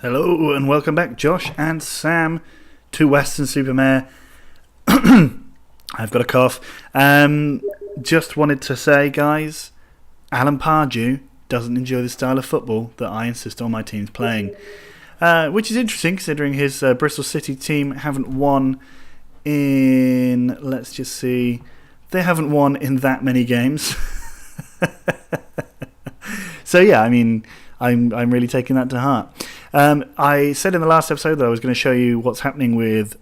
Hello and welcome back, Josh and Sam, to Weston Super Mare. I've got a cough. Just wanted to say, guys, Alan Pardew doesn't enjoy the style of football that I insist on my teams playing, which is interesting considering his Bristol City team haven't won in, let's just see, they haven't won in that many games. So yeah, I mean, I'm really taking that to heart. I said in the last episode that I was going to show you what's happening with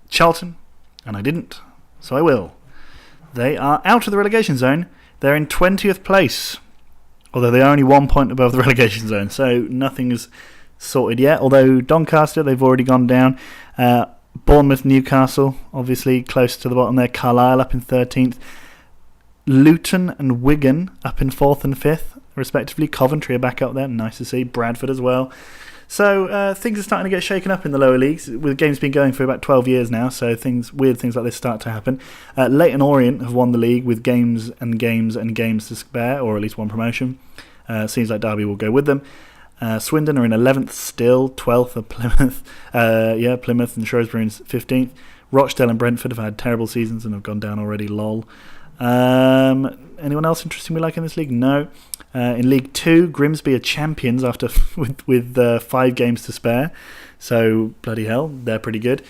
Charlton, and I didn't, so I will. They are out of the relegation zone. They're in 20th place, although they are only 1 point above the relegation zone, so nothing is sorted yet. Although Doncaster, they've already gone down. Bournemouth, Newcastle, obviously close to the bottom there. Carlisle up in 13th. Luton and Wigan up in 4th and 5th, respectively. Coventry are back up there, nice to see. Bradford as well. So things are starting to get shaken up in the lower leagues, with games been going for about 12 years now, so weird things like this start to happen. Leyton Orient have won the league with games and games and games to spare, or at least one promotion. Seems like Derby will go with them. Swindon are in 11th still, 12th are Plymouth. Plymouth and Shrewsbury in 15th. Rochdale and Brentford have had terrible seasons and have gone down already, lol. Anyone else interesting we like in this league? No. In League 2, Grimsby are champions after with 5 games to spare. So, bloody hell, they're pretty good.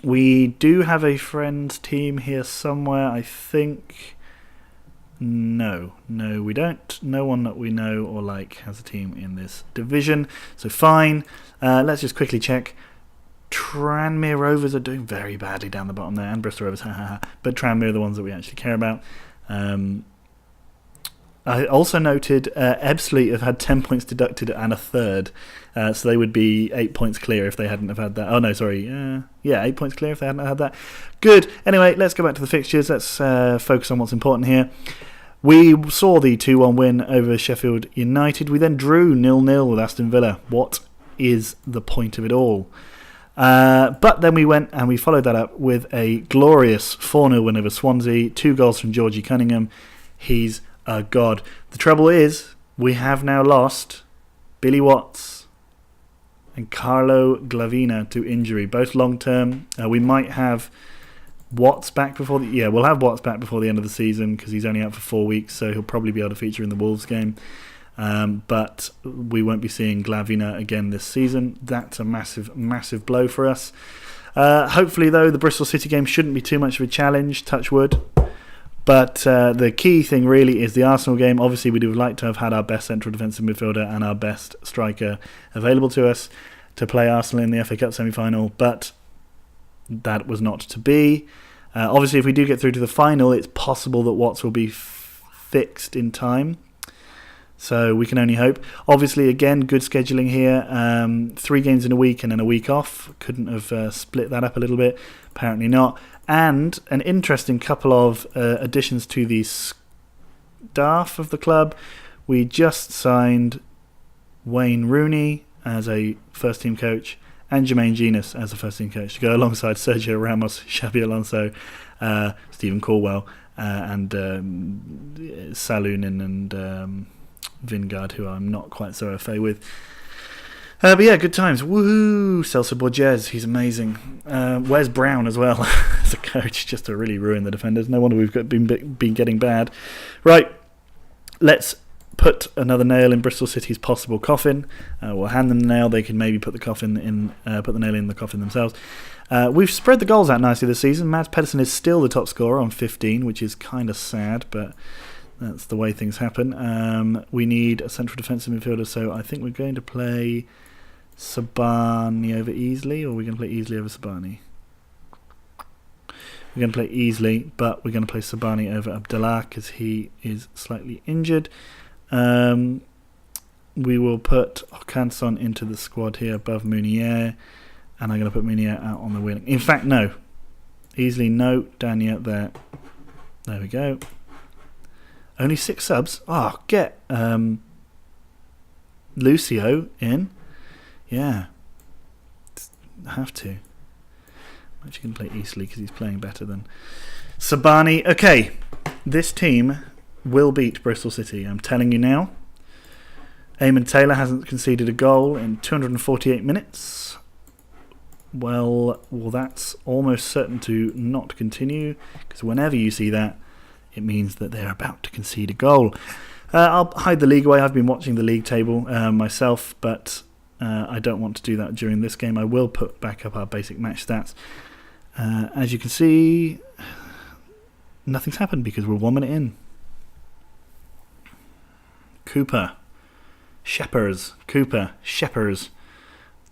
We do have a friends team here somewhere, I think. No, we don't. No one that we know or like has a team in this division. So, fine. Let's just quickly check. Tranmere Rovers are doing very badly down the bottom there, and Bristol Rovers, but Tranmere are the ones that we actually care about. I also noted Ebbsfleet have had 10 points deducted and a third, so they would be 8 points clear if they hadn't have had that. Oh no, sorry, 8 points clear if they hadn't had that. Good. Anyway, let's go back to the fixtures. Let's focus on what's important here. We saw the 2-1 win over Sheffield United. We then drew 0-0 with Aston Villa. What is the point of it all? But then we went and we followed that up with a glorious 4-0 win over Swansea, 2 goals from Georgie Cunningham. He's a god. The trouble is, we have now lost Billy Watts and Carlo Glavina to injury, both long term. We might have Watts back before we'll have Watts back before the end of the season because he's only out for 4 weeks, so he'll probably be able to feature in the Wolves game. But we won't be seeing Glavina again this season. That's a massive, massive blow for us. Hopefully, though, the Bristol City game shouldn't be too much of a challenge, touch wood. But the key thing really is the Arsenal game. Obviously, we would like to have had our best central defensive midfielder and our best striker available to us to play Arsenal in the FA Cup semi-final, but that was not to be. Obviously, if we do get through to the final, it's possible that Watts will be fixed in time. So we can only hope. Obviously, again, good scheduling here. 3 games in a week and then a week off. Couldn't have split that up a little bit. Apparently not. And an interesting couple of additions to the staff of the club. We just signed Wayne Rooney as a first-team coach and Jermaine Genius as a first-team coach to go alongside Sergio Ramos, Xabi Alonso, Stephen Corwell, and Salunin and Vingard, who I'm not quite so au fait with. But yeah, good times. Woohoo! Celso Borges, he's amazing. Wes Brown as well as a coach, just to really ruin the defenders. No wonder we've been getting bad. Right, let's put another nail in Bristol City's possible coffin. We'll hand them the nail. They can maybe put the nail in the coffin themselves. We've spread the goals out nicely this season. Mads Pedersen is still the top scorer on 15, which is kind of sad, but that's the way things happen. We need a central defensive midfielder, so I think we're going to play Sabani over Easley, or we're going to play Easley over Sabani. We're going to play Easley, but we're going to play Sabani over Abdallah because he is slightly injured. We will put Okanson into the squad here above Mounier, and I'm going to put Mounier out on the wing. In fact, no. Easley, no. Dania there. There we go. Only 6 subs. Get Lucio in. Yeah. I have to. I'm actually going to play Easley because he's playing better than Sabani. Okay. This team will beat Bristol City. I'm telling you now. Eamon Taylor hasn't conceded a goal in 248 minutes. Well, that's almost certain to not continue, because whenever you see that, it means that they're about to concede a goal. I'll hide the league away. I've been watching the league table myself, but I don't want to do that during this game. I will put back up our basic match stats. As you can see, nothing's happened because we're 1 minute in. Cooper, Shephers,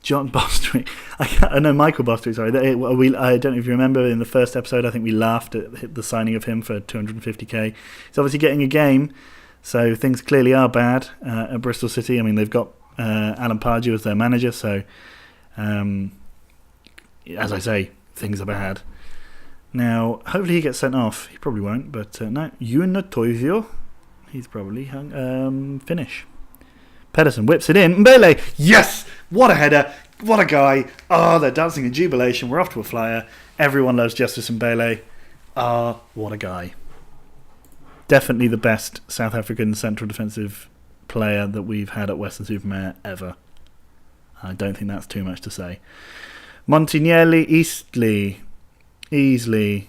John Bostwick. I know Michael Bostwick. Sorry, I don't know if you remember in the first episode. I think we laughed at the signing of him for 250k. He's obviously getting a game, so things clearly are bad at Bristol City. I mean, they've got Alan Pardew as their manager, so as I say, things are bad. Now, hopefully he gets sent off. He probably won't, but no. Yuna Toivio, he's probably finish. Pedersen whips it in. Mbele, yes! What a header. What a guy. Oh, they're dancing in jubilation. We're off to a flyer. Everyone loves Justice Mbele. Ah, what a guy. Definitely the best South African central defensive player that we've had at Weston Super Mare ever. I don't think that's too much to say. Montignelli, Easley.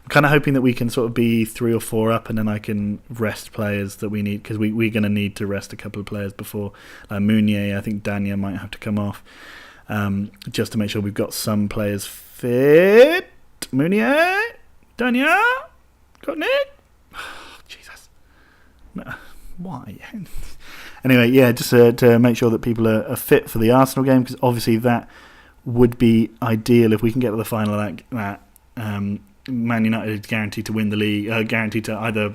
I'm kind of hoping that we can sort of be 3 or 4 up, and then I can rest players that we need, because we're going to need to rest a couple of players before Mounier. I think Dania might have to come off, just to make sure we've got some players fit. Mounier, Dania, got Nick. Oh, Jesus, why? Anyway, yeah, just to make sure that people are fit for the Arsenal game, because obviously that would be ideal if we can get to the final. That Man United is guaranteed to win the league, guaranteed to either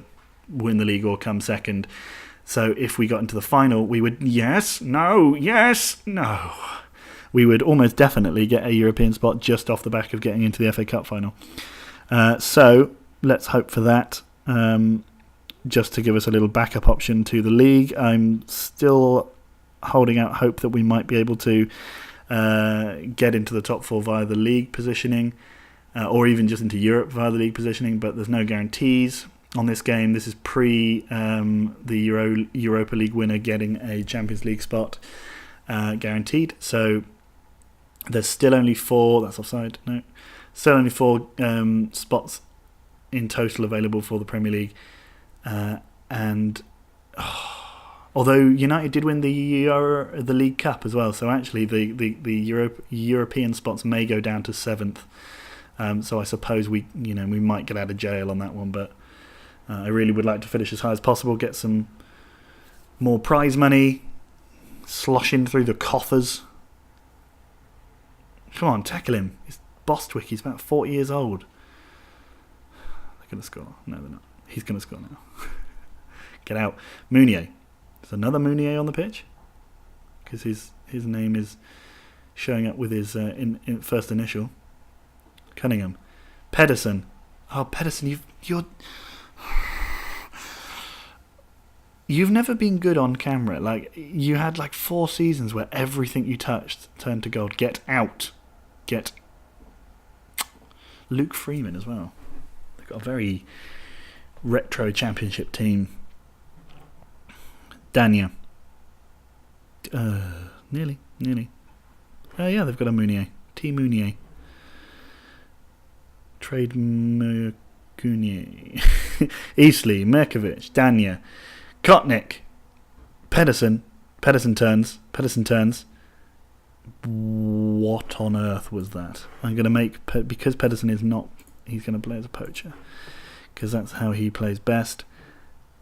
win the league or come second. So if we got into the final, we would we would almost definitely get a European spot just off the back of getting into the FA Cup final. So let's hope for that, just to give us a little backup option to the league. I'm still holding out hope that we might be able to get into the top 4 via the league positioning, or even just into Europe via the league positioning, but there's no guarantees on this game. This is pre the Europa League winner getting a Champions League spot guaranteed. So there's still only 4, that's offside, no, still only 4 spots in total available for the Premier League. Although United did win the League Cup as well, so actually the European spots may go down to 7th. So I suppose we might get out of jail on that one, but I really would like to finish as high as possible, get some more prize money sloshing through the coffers. Come on, tackle him. It's Bostwick. He's about 40 years old. They're going to score. No, they're not. He's going to score now. Get out. Mounier. There's another Mounier on the pitch, because his name is showing up with his in first initial. Cunningham. Pedersen. Oh, Pedersen, you've never been good on camera. Like, you had like 4 seasons where everything you touched turned to gold. Get out. Get Luke Freeman as well. They've got a very retro championship team. Dania. Nearly. Yeah, they've got a Mounier. T. Mounier. Trade Mercunier. Easley, Merkovic, Dania, Kotnik, Pedersen. Pedersen turns. What on earth was that? I'm going to make, because Pedersen is not, he's going to play as a poacher, because that's how he plays best.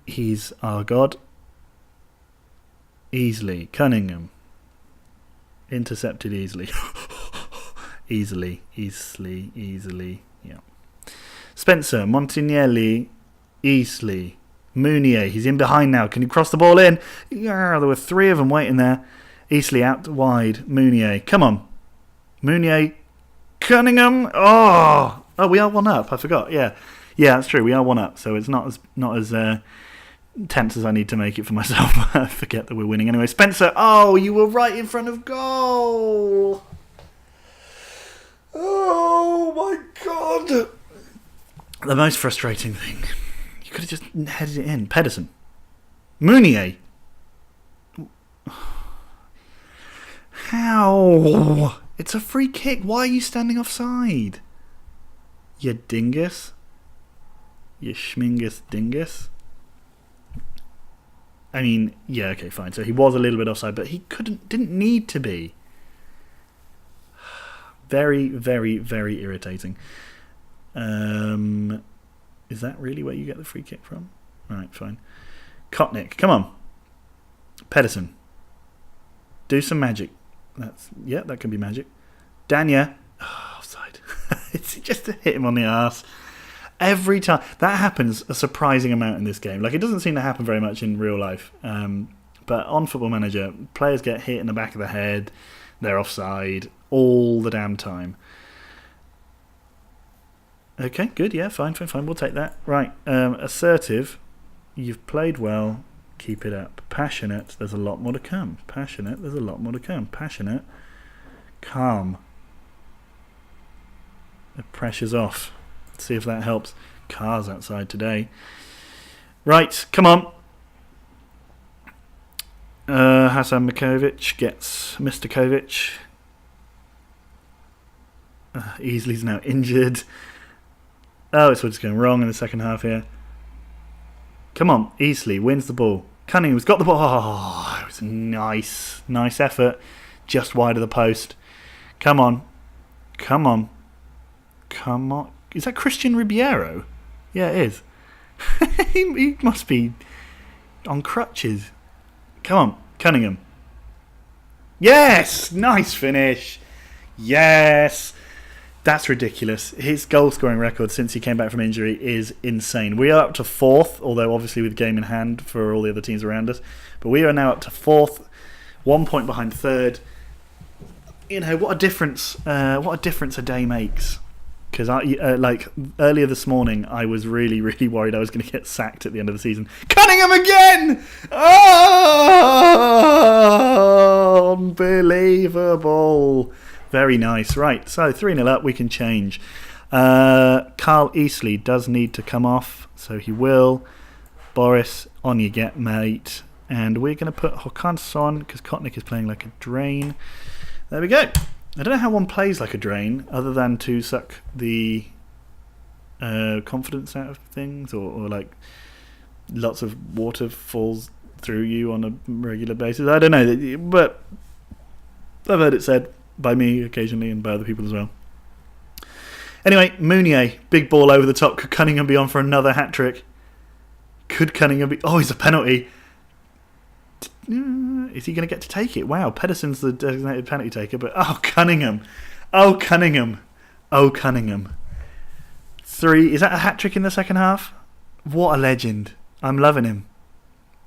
He's our god. Easley, Cunningham, intercepted easily. easily, yeah. Spencer, Montignelli, Easley, Mounier. He's in behind now. Can he cross the ball in? Yeah, there were 3 of them waiting there. Easley out wide. Mounier, come on. Mounier, Cunningham. Oh, we are 1 up. I forgot. Yeah, that's true. We are 1 up. So it's not as tense as I need to make it for myself. I forget that we're winning anyway. Spencer, oh, you were right in front of goal. Oh my God. The most frustrating thing. You could have just headed it in. Pedersen. Mounier. How? It's a free kick. Why are you standing offside? You dingus. You schmingus dingus. I mean, yeah, okay, fine. So he was a little bit offside, but he didn't need to be. Very, very, very irritating. Is that really where you get the free kick from? Alright, fine. Kotnik, come on. Pedersen. Do some magic. That can be magic. Danya. Oh, offside. It's just to hit him on the arse. Every time. That happens a surprising amount in this game. Like, it doesn't seem to happen very much in real life. But on Football Manager, players get hit in the back of the head. They're offside all the damn time. Okay, good. Yeah, fine. We'll take that. Right. Assertive. You've played well. Keep it up. Passionate. There's a lot more to come. Passionate. There's a lot more to come. Passionate. Calm. The pressure's off. Let's see if that helps. Cars outside today. Right, come on. Hasan Mikovic gets Mr. Kovic. Easley's now injured. Oh, it's what's going wrong in the second half here. Come on, Easley wins the ball. Cunningham's got the ball. Oh, it was a nice effort. Just wide of the post. Come on. Is that Christian Ribeiro? Yeah, it is. he must be on crutches. Come on, Cunningham. Yes! Nice finish. Yes! That's ridiculous. His goal-scoring record since he came back from injury is insane. We are up to 4th, although obviously with game in hand for all the other teams around us. But we are now up to 4th, 1 point behind 3rd. You know, what a difference a day makes. Because like earlier this morning, I was really, really worried I was going to get sacked at the end of the season. Cunningham again! Oh, unbelievable. Very nice. Right, so 3-0 up, we can change. Carl Easley does need to come off, so he will. Boris, on you get, mate. And we're going to put Håkan Son, because Kotnik is playing like a drain. There we go. I don't know how one plays like a drain, other than to suck the confidence out of things, or like lots of water falls through you on a regular basis. I don't know, but I've heard it said by me occasionally and by other people as well. Anyway, Mounier, big ball over the top. Could Cunningham be on for another hat-trick? Could Cunningham be... Oh, he's a penalty. Is he going to get to take it? Wow, Pedersen's the designated penalty taker, but Cunningham. 3. Is that a hat-trick in the second half? What a legend. I'm loving him.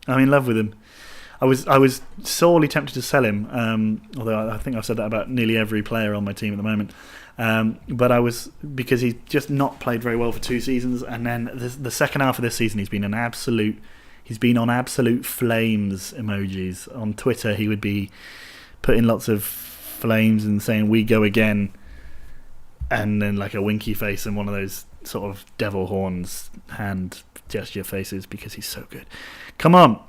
I'm in love with him. I was sorely tempted to sell him, although I think I've said that about nearly every player on my team at the moment. But I was, because he's just not played very well for 2 seasons, and then the second half of this season he's been on absolute flames emojis. On Twitter he would be putting lots of flames and saying "we go again," and then like a winky face and one of those sort of devil horns hand gesture faces, because he's so good. Come on.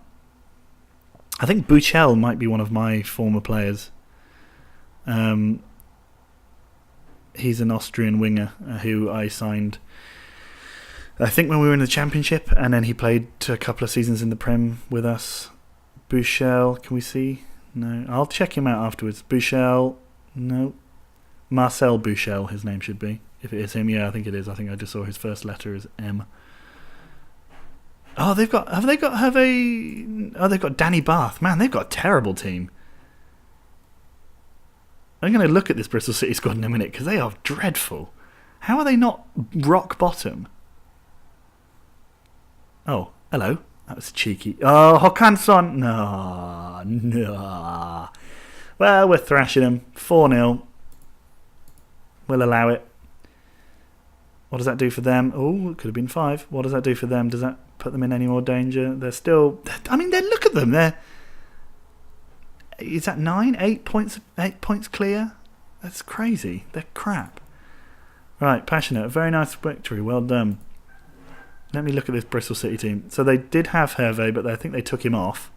I think Buchel might be one of my former players. He's an Austrian winger who I signed, I think, when we were in the Championship, and then he played a couple of seasons in the Prem with us. Buchel, can we see? No, I'll check him out afterwards. Buchel, no. Marcel Buchel, his name should be. If it is him, yeah, I think it is. I think I just saw his first letter is M. Oh, they've got Danny Bath. Man, they've got a terrible team. I'm going to look at this Bristol City squad in a minute, because they are dreadful. How are they not rock bottom? Oh, hello. That was cheeky. Oh, Håkan Son. No. Well, we're thrashing them. 4-0. We'll allow it. What does that do for them? Oh, it could have been 5. What does that do for them? Does that put them in any more danger? They're still... look at them. Is that 9? 8 points clear? That's crazy. They're crap. Right, Passionate. Very nice victory. Well done. Let me look at this Bristol City team. So they did have Hervé, but I think they took him off.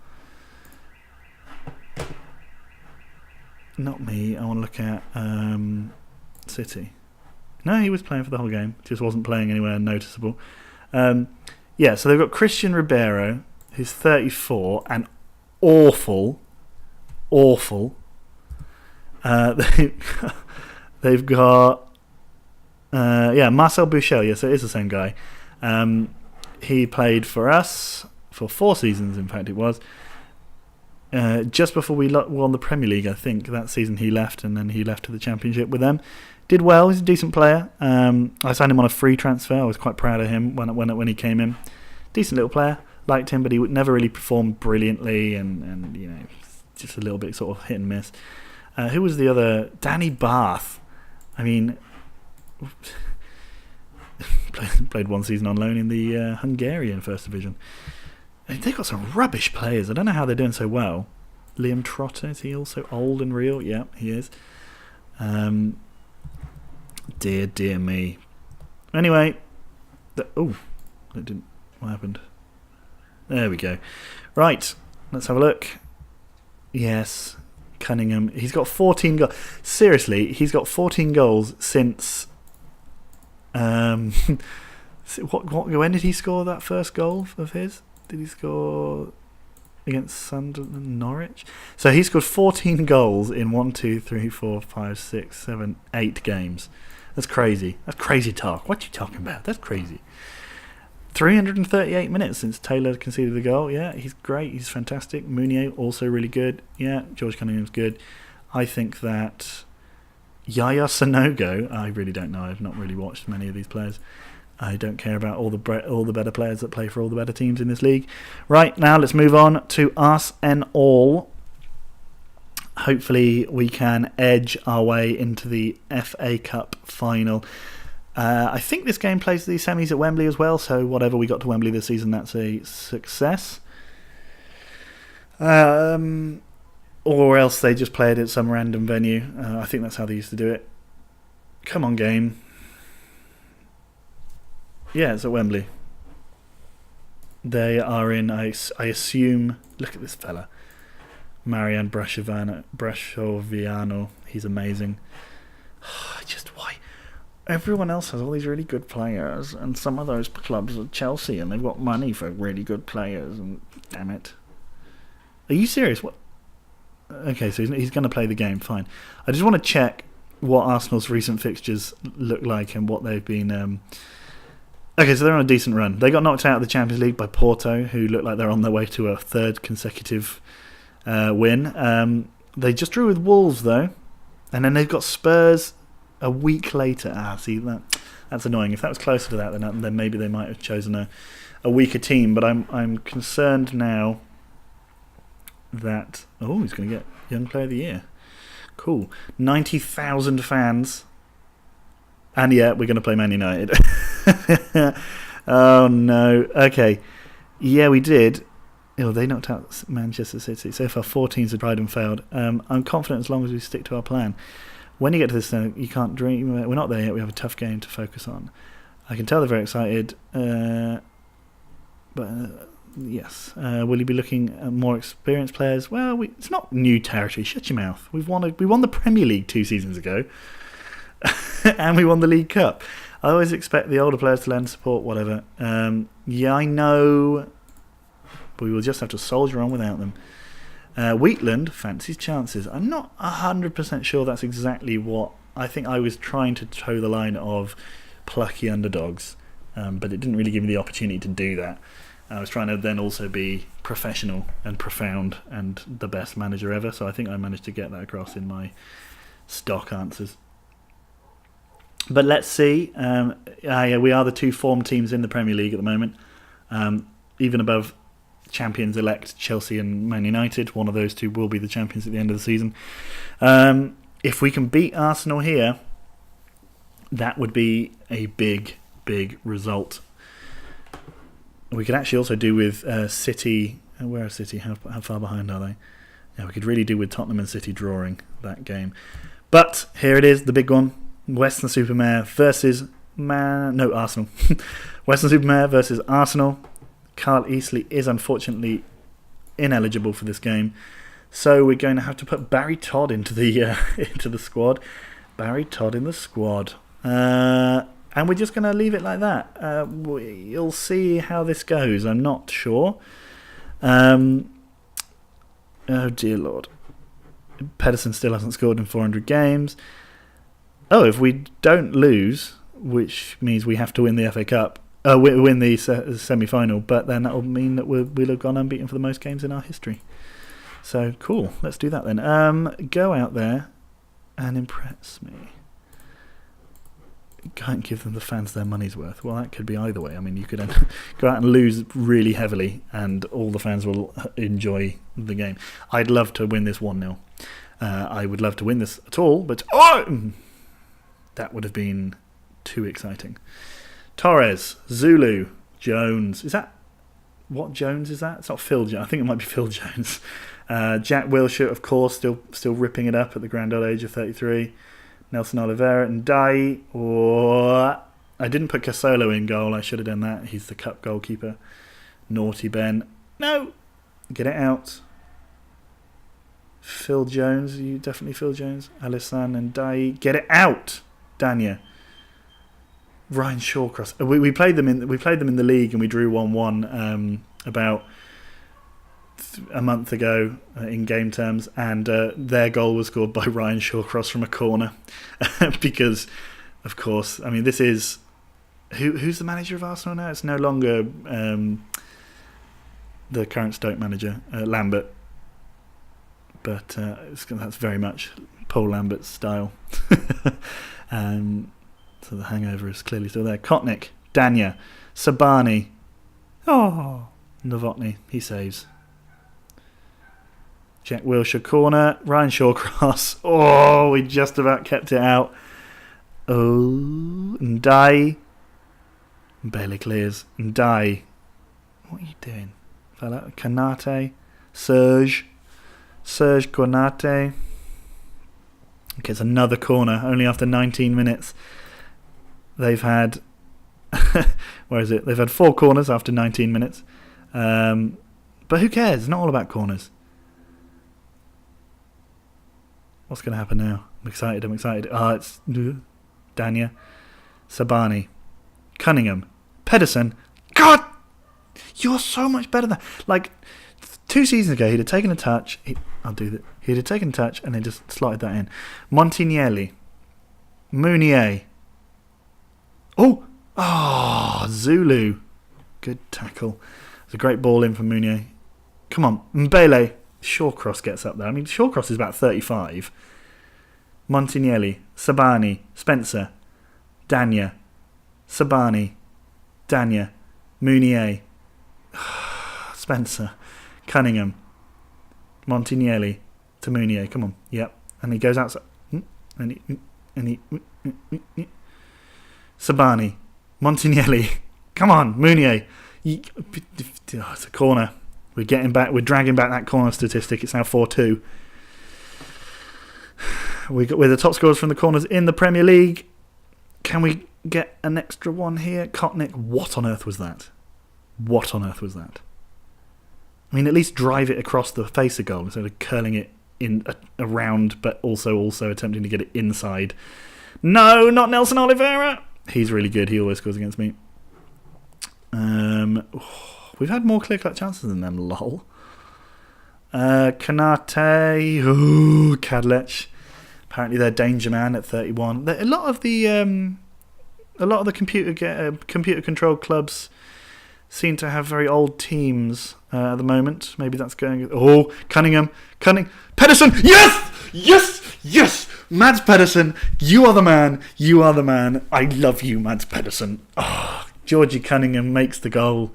Not me. I want to look at City. No, he was playing for the whole game. Just wasn't playing anywhere noticeable. So they've got Christian Ribeiro, who's 34 and awful. They've got Marcel Bouchel. Yes, it is the same guy. He played for us for 4 seasons. In fact, it was just before we won the Premier League. I think that season he left, and then he left to the Championship with them. Did well. He's a decent player. I signed him on a free transfer. I was quite proud of him when he came in. Decent little player. Liked him, but he would never really perform brilliantly, and just a little bit sort of hit and miss. Who was the other? Danny Bath. I mean, played 1 season on loan in the Hungarian First Division. They've got some rubbish players. I don't know how they're doing so well. Liam Trotter, is he also old and real? Yeah, he is. Dear me. Anyway, that didn't. What happened? There we go. Right, let's have a look. Yes, Cunningham. He's got 14 goals. Seriously, he's got 14 goals since. When did he score that first goal of his? Did he score against Sunderland, Norwich? So he scored 14 goals in 1, 2, 3, 4, 5, 6, 7, 8 games. That's crazy. That's crazy talk. What are you talking about? That's crazy. 338 minutes since Taylor conceded the goal. Yeah, he's great. He's fantastic. Mounier also really good. Yeah, George Cunningham's good. I think that Yaya Sanogo, I really don't know. I've not really watched many of these players. I don't care about all the better players that play for all the better teams in this league. Right, now let's move on to Arsenal. Hopefully we can edge our way into the FA Cup final. I think this game plays the semis at Wembley as well, so whatever we got to Wembley this season, that's a success. Or else they just play it at some random venue. I think that's how they used to do it. Come on, game. Yeah, it's at Wembley. They are in, I assume, look at this fella. Marian Brashoviano. He's amazing. Just why? Everyone else has all these really good players, and some of those clubs are Chelsea, and they've got money for really good players, and damn it. Are you serious? What? Okay, so he's going to play the game, fine. I just want to check what Arsenal's recent fixtures look like and what they've been... Okay, so they're on a decent run. They got knocked out of the Champions League by Porto, who look like they're on their way to a 3rd consecutive win. They just drew with Wolves, though, and then they've got Spurs a week later. See, that's annoying. If that was closer to that, then maybe they might have chosen a weaker team. But I'm concerned now that he's going to get Young Player of the Year. Cool. 90,000 fans. And yeah, we're going to play Man United. Oh no. Okay. Yeah, we did. They knocked out Manchester City. So far 4 teams have tried and failed. I'm confident as long as we stick to our plan. When you get to this, you can't dream. We're not there yet. We have a tough game to focus on. I can tell they're very excited. Yes. Will you be looking at more experienced players? Well, it's not new territory. Shut your mouth. We won the Premier League 2 seasons ago. And we won the League Cup. I always expect the older players to lend support, whatever. Yeah, I know. But we will just have to soldier on without them. Wheatland fancies chances. I'm not 100% sure that's exactly what... I think I was trying to toe the line of plucky underdogs. But it didn't really give me the opportunity to do that. I was trying to then also be professional and profound and the best manager ever. So I think I managed to get that across in my stock answers. But let's see. We are the 2 form teams in the Premier League at the moment. Even above champions-elect Chelsea and Man United. One of those 2 will be the champions at the end of the season. If we can beat Arsenal here, that would be a big, big result. We could actually also do with City. Where are City? How far behind are they? Yeah, we could really do with Tottenham and City drawing that game. But here it is, the big one. Weston Super Mare versus Arsenal. Weston Super Mare versus Arsenal. Carl Easley is unfortunately ineligible for this game, so we're going to have to put Barry Todd into the into the squad. Barry Todd in the squad, and we're just going to leave it like that. You'll see how this goes. I'm not sure. Oh dear Lord, Pedersen still hasn't scored in 400 games. Oh, if we don't lose, which means we have to win the FA Cup. Win the semi-final, but then that will mean that we'll have gone unbeaten for the most games in our history. So, cool. Let's do that then. Go out there and impress me. Can't give them the fans their money's worth. Well, that could be either way. I mean, you could go out and lose really heavily and all the fans will enjoy the game. I'd love to win this 1-0. I would love to win this at all, but that would have been too exciting. Torres, Zulu, Jones. Is that... What Jones is that? It's not Phil Jones. I think it might be Phil Jones. Jack Wilshere, of course, still ripping it up at the grand old age of 33. Nelson Oliveira and Dai. I didn't put Casolo in goal. I should have done that. He's the cup goalkeeper. Naughty Ben. No! Get it out. Phil Jones. You definitely Phil Jones. Alisson and Dai. Get it out! Danya. Ryan Shawcross. We played them in the league and we drew 1-1 about a month ago in game terms, and their goal was scored by Ryan Shawcross from a corner because, of course, I mean this is who's the manager of Arsenal now? It's no longer the current Stoke manager, Lambert, but that's very much Paul Lambert's style. So the hangover is clearly still there. Kotnik, Danya, Sabani. Novotny, he saves. Jack Wilshere corner. Ryan Shawcross. We just about kept it out. Ndai. Bailey clears. Ndai. What are you doing, fella? Kanate. Serge Konate. Okay, it's another corner. Only after 19 minutes. They've had... where is it? They've had 4 corners after 19 minutes. But who cares? It's not all about corners. What's going to happen now? I'm excited. It's Danya. Sabani. Cunningham. Pedersen. God! You're so much better than... Like, 2 seasons ago, he'd have taken a touch. I'll do that. He'd have taken a touch and then just slotted that in. Montignelli. Mounier. Zulu. Good tackle. It's a great ball in from Mounier. Come on. Mbele. Shawcross gets up there. I mean, Shawcross is about 35. Montignelli. Sabani. Spencer. Danya. Sabani. Danya. Mounier. Spencer. Cunningham. Montignelli to Mounier. Come on. Yep. And he goes outside. Sabani. Montignelli. Come on, Mounier. It's a corner. We're dragging back that corner statistic. It's now 4-2. We're the top scorers from the corners in the Premier League. Can we get an extra one here? Kotnik. What on earth was that? I mean, at least drive it across the face of goal instead of curling it in around, but also attempting to get it inside. No, not Nelson Oliveira. He's really good. He always scores against me. We've had more clear-cut chances than them, lol. Kanate. Kadlec. Apparently they're danger man at 31. A lot of the computer-controlled clubs seem to have very old teams at the moment. Maybe that's going... Cunningham. Pedersen. Yes! Mads Pedersen, you are the man. I love you, Mads Pedersen. Georgie Cunningham makes the goal.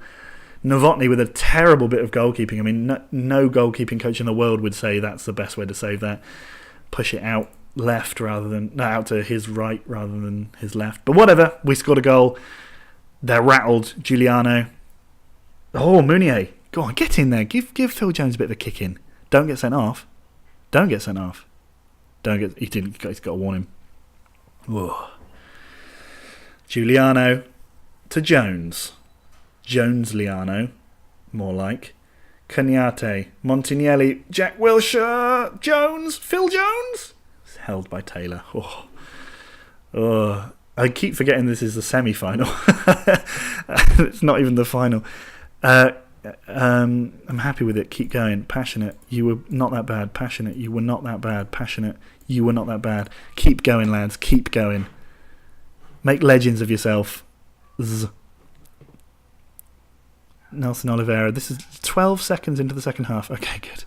Novotny with a terrible bit of goalkeeping. I mean, no goalkeeping coach in the world would say that's the best way to save that. Push it out left out to his right rather than his left. But whatever, we scored a goal. They're rattled. Giuliano. Mounier. Go on, get in there. Give Phil Jones a bit of a kick in. Don't get sent off. He didn't. He's got to warn him. Whoa. Giuliano to Jones. Jones-Liano, more like. Cagnate, Montignelli, Jack Wilshere, Jones, Phil Jones? It's held by Taylor. Oh, I keep forgetting this is the semi-final. It's not even the final. I'm happy with it. Keep going. Passionate. You were not that bad. Passionate. You were not that bad. Passionate. You were not that bad. Keep going, lads. Keep going. Make legends of yourself. Nelson Oliveira. This is 12 seconds into the second half. Okay, good.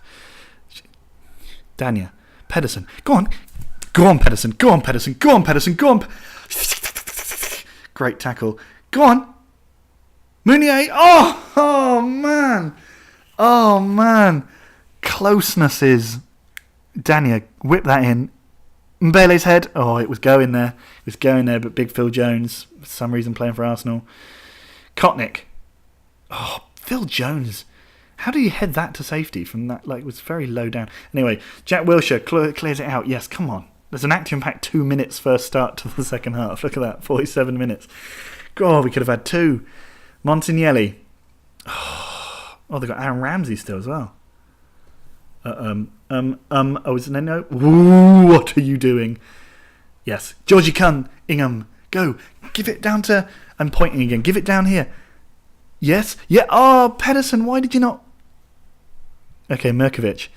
Dania. Pedersen. Go on. Go on, Pedersen. Go on, Pedersen. Go on, Pedersen. Go on. Great tackle. Go on. Meunier. Oh, man. Oh, man. Closeness is... Dania, whip that in. Mbele's head. Oh, it was going there. It was going there, but big Phil Jones, for some reason, playing for Arsenal. Kotnik. Oh, Phil Jones. How do you head that to safety from that? Like, it was very low down. Anyway, Jack Wilshere clears it out. Yes, come on. There's an action-packed 2 minutes first start to the second half. Look at that, 47 minutes. God, we could have had 2. Montignelli. Oh, they've got Aaron Ramsey still as well. Oh, is it no? Ooh, what are you doing? Yes. Georgie Ingham. Go. Give it down to... I'm pointing again. Give it down here. Yes. Yeah. Oh, Pedersen, why did you not... Okay, Mirkovic.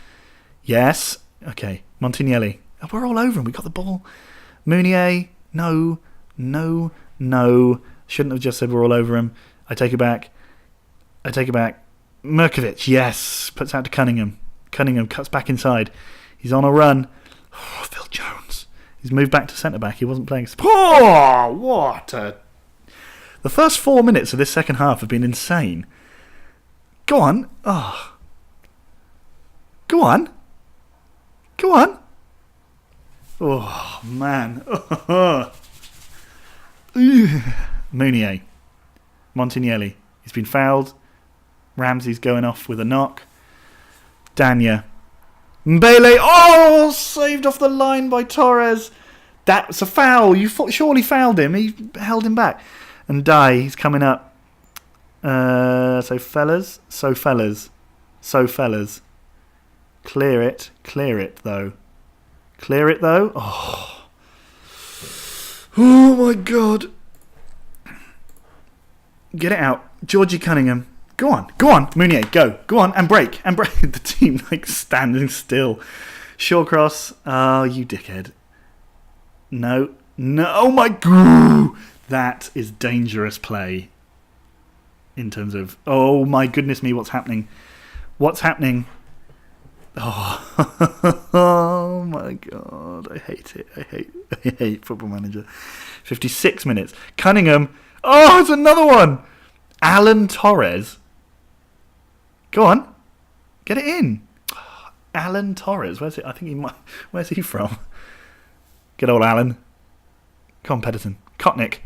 Yes. Okay, Montignelli. Oh, we're all over him. We got the ball. Meunier. No. Shouldn't have just said we're all over him. I take it back. Mirkovic. Yes. Puts out to Cunningham. Cunningham cuts back inside. He's on a run. Oh, Phil Jones. He's moved back to centre-back. He wasn't playing... Oh, what a... The first 4 minutes of this second half have been insane. Go on. Oh. Go on. Oh, man. Meunier. Montignelli. He's been fouled. Ramsey's going off with a knock. Dania. Mbele. Oh, saved off the line by Torres. That's a foul. You surely fouled him. He held him back. And Dye, he's coming up. So fellas. Clear it though. Oh my God. Get it out. Georgie Cunningham. Go on. Meunier, go on and break. The team like standing still. Shawcross. Oh, you dickhead. No. Oh my God. That is dangerous play. In terms of... Oh my goodness me, what's happening? Oh my God. I hate it. I hate Football Manager. 56 minutes. Cunningham. Oh, it's another one. Alan Torres. Go on. Get it in. Alan Torres. Where's it? I think he might... Where's he from? Good old Alan. Come on, Pedersen. Kotnik.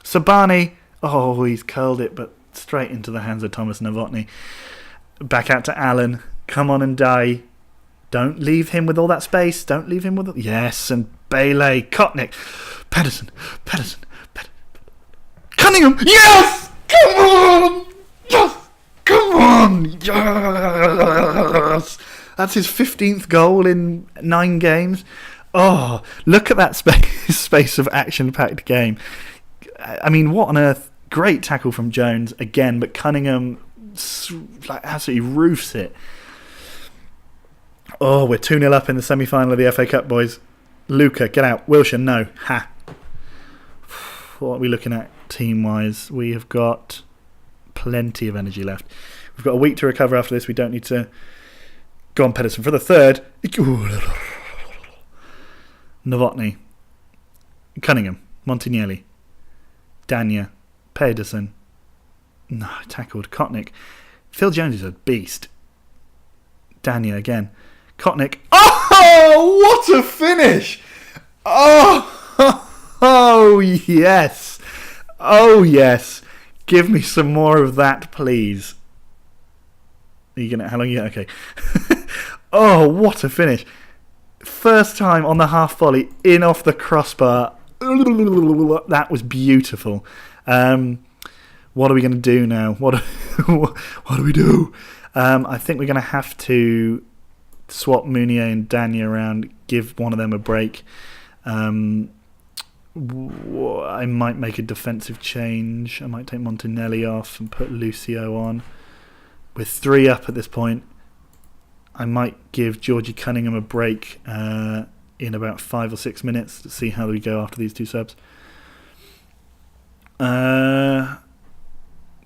Sabani. Oh, he's curled it, but straight into the hands of Thomas Novotny. Back out to Alan. Come on and die. Don't leave him with all that space. Yes, and Bailey. Kotnik. Pedersen. Cunningham. Yes! Come on! Yes! Come on! Yes! That's his 15th goal in 9 games. Oh, look at that space of action-packed game. I mean, what on earth? Great tackle from Jones again, but Cunningham absolutely roofs it. Oh, we're 2-0 up in the semi-final of the FA Cup, boys. Luca, get out. Wilshere, no. Ha. What are we looking at team-wise? We have got plenty of energy left. We've got a week to recover after this. We don't need to... Go on, Pedersen, for the third. Novotny. Cunningham. Montignelli. Dania. Pedersen. No, tackled. Kotnik. Phil Jones is a beast. Dania again. Kotnik. Oh, what a finish! Oh, yes. Oh, yes. Give me some more of that, please. Are you gonna? How long? Okay. Oh, what a finish! First time on the half volley, in off the crossbar. That was beautiful. What are we going to do now? What do we do? I think we're going to have to swap Mounier and Danya around, give one of them a break. I might make a defensive change. I might take Montanelli off and put Lucio on. We're 3 up at this point. I might give Georgie Cunningham a break in about 5 or 6 minutes to see how we go after these 2 subs.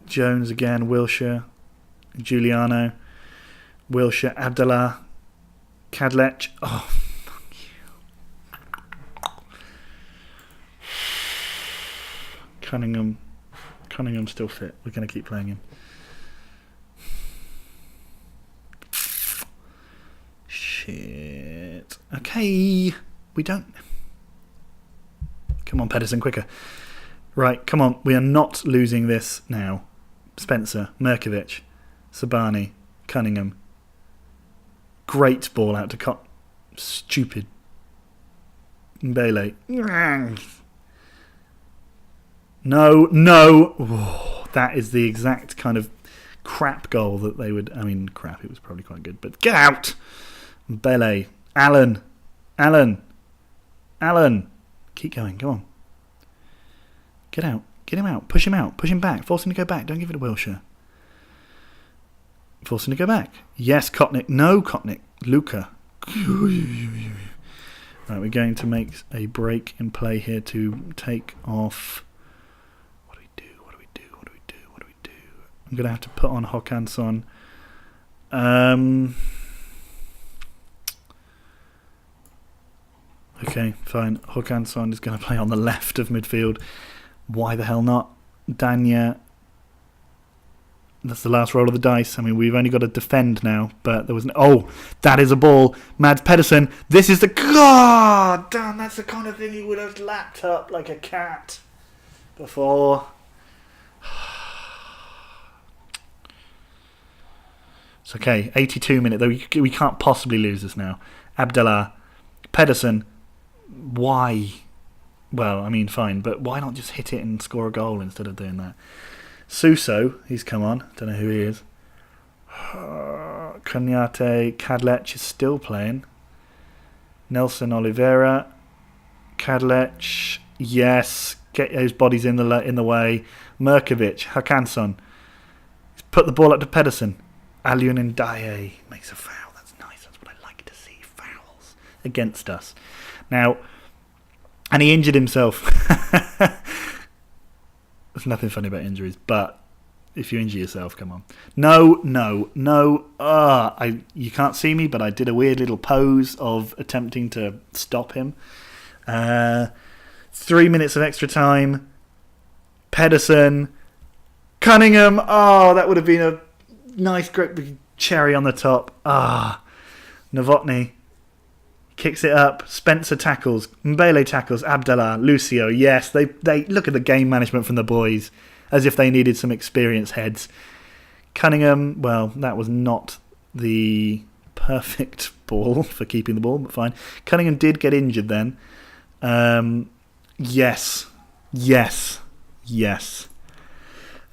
Jones again, Wilshere, Giuliano, Wilshere, Abdallah, Kadlec. Oh, fuck you. Cunningham's still fit. We're going to keep playing him. Shit. Okay. We don't... Come on, Pedersen, quicker. Right, come on. We are not losing this now. Spencer, Merkovic, Sabani, Cunningham. Great ball out to stupid Mbele. No. Oh, that is the exact kind of crap goal that they would... I mean, crap, it was probably quite good. But get out! Mbele. Allen. Keep going, go on. Get out. Get him out. Push him out. Push him back. Force him to go back. Don't give it to Wilshere. Force him to go back. Yes, Kotnik. No, Kotnik. Luca. Right, we're going to make a break in play here to take off... What do we do? I'm going to have to put on Håkansson. Okay, fine. Håkansson is going to play on the left of midfield. Why the hell not? Danya. That's the last roll of the dice. I mean, we've only got to defend now, but there was an... Oh, that is a ball. Mads Pedersen. This is the... God damn, that's the kind of thing he would have lapped up like a cat before. It's okay. 82 minutes. We can't possibly lose this now. Abdallah. Pedersen. Why? Well, I mean, fine, but why not just hit it and score a goal instead of doing that? Suso, he's come on. Don't know who he is. Kanyate, Kadlec is still playing. Nelson Oliveira, Kadlec, yes, get those bodies in the way. Merkovic, Håkansson, put the ball up to Pedersen. Alyun Ndiaye makes a foul. That's nice. That's what I like to see. Fouls against us. Now, and he injured himself. There's nothing funny about injuries, but if you injure yourself, come on. No. You can't see me, but I did a weird little pose of attempting to stop him. 3 minutes of extra time. Pedersen. Cunningham. Oh, that would have been a nice great big cherry on the top. Novotny. Kicks it up. Spencer tackles. Mbele tackles. Abdallah. Lucio. Yes, they look at the game management from the boys as if they needed some experienced heads. Cunningham, well, that was not the perfect ball for keeping the ball, but fine. Cunningham did get injured then. Yes.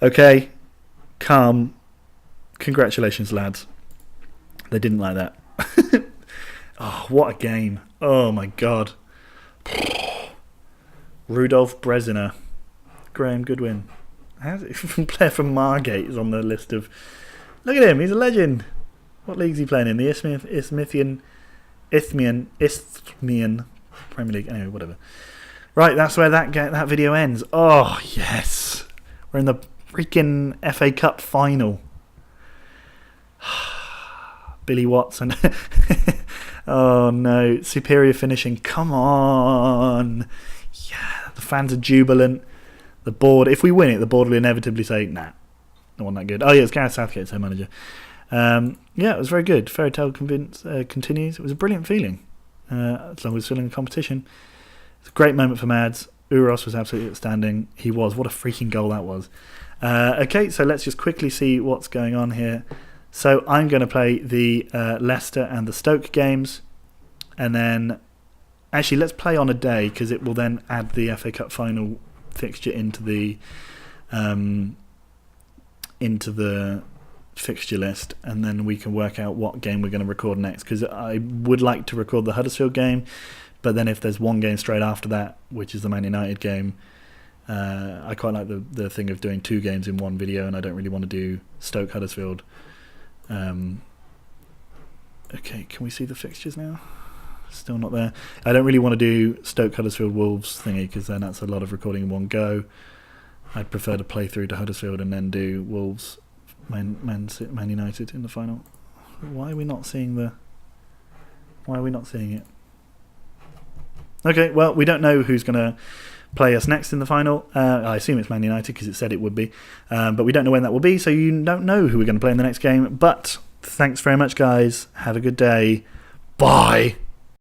Okay. Calm. Congratulations, lads. They didn't like that. Oh, what a game. Oh, my God. Rudolf Brezina. Graham Goodwin. Player from Margate is on the list of... Look at him, he's a legend. What league's he playing in? The Isthmian Premier League. Anyway, whatever. Right, that's where that video ends. Oh, yes. We're in the freaking FA Cup final. Billy Watson. Oh no, superior finishing. Come on. Yeah, the fans are jubilant. The board, if we win it, the board will inevitably say, nah, not one that good. Oh yeah, it's Gareth Southgate, so manager. Yeah, it was very good. Fairy tale continues. It was a brilliant feeling. As long as it's still in the competition. It's a great moment for Mads. Uros was absolutely outstanding. He was. What a freaking goal that was. Okay, so let's just quickly see what's going on here. So I'm going to play the Leicester and the Stoke games, and then Actually, let's play on a day, because it will then add the FA Cup final fixture into the fixture list, and then we can work out what game we're going to record next, because I would like to record the Huddersfield game, but then if there's one game straight after that, which is the Man United game, I quite like the thing of doing 2 games in one video, and I don't really want to do Stoke Huddersfield. Okay, can we see the fixtures now? Still not there. I don't really want to do Stoke Huddersfield Wolves thingy, because then that's a lot of recording in one go. I'd prefer to play through to Huddersfield and then do Wolves Man United in the final. Why are we not seeing it? Okay, well, we don't know who's going to play us next in the final. I assume it's Man United, because it said it would be, but we don't know when that will be, so you don't know who we're going to play in the next game. But thanks very much, guys. Have a good day. Bye.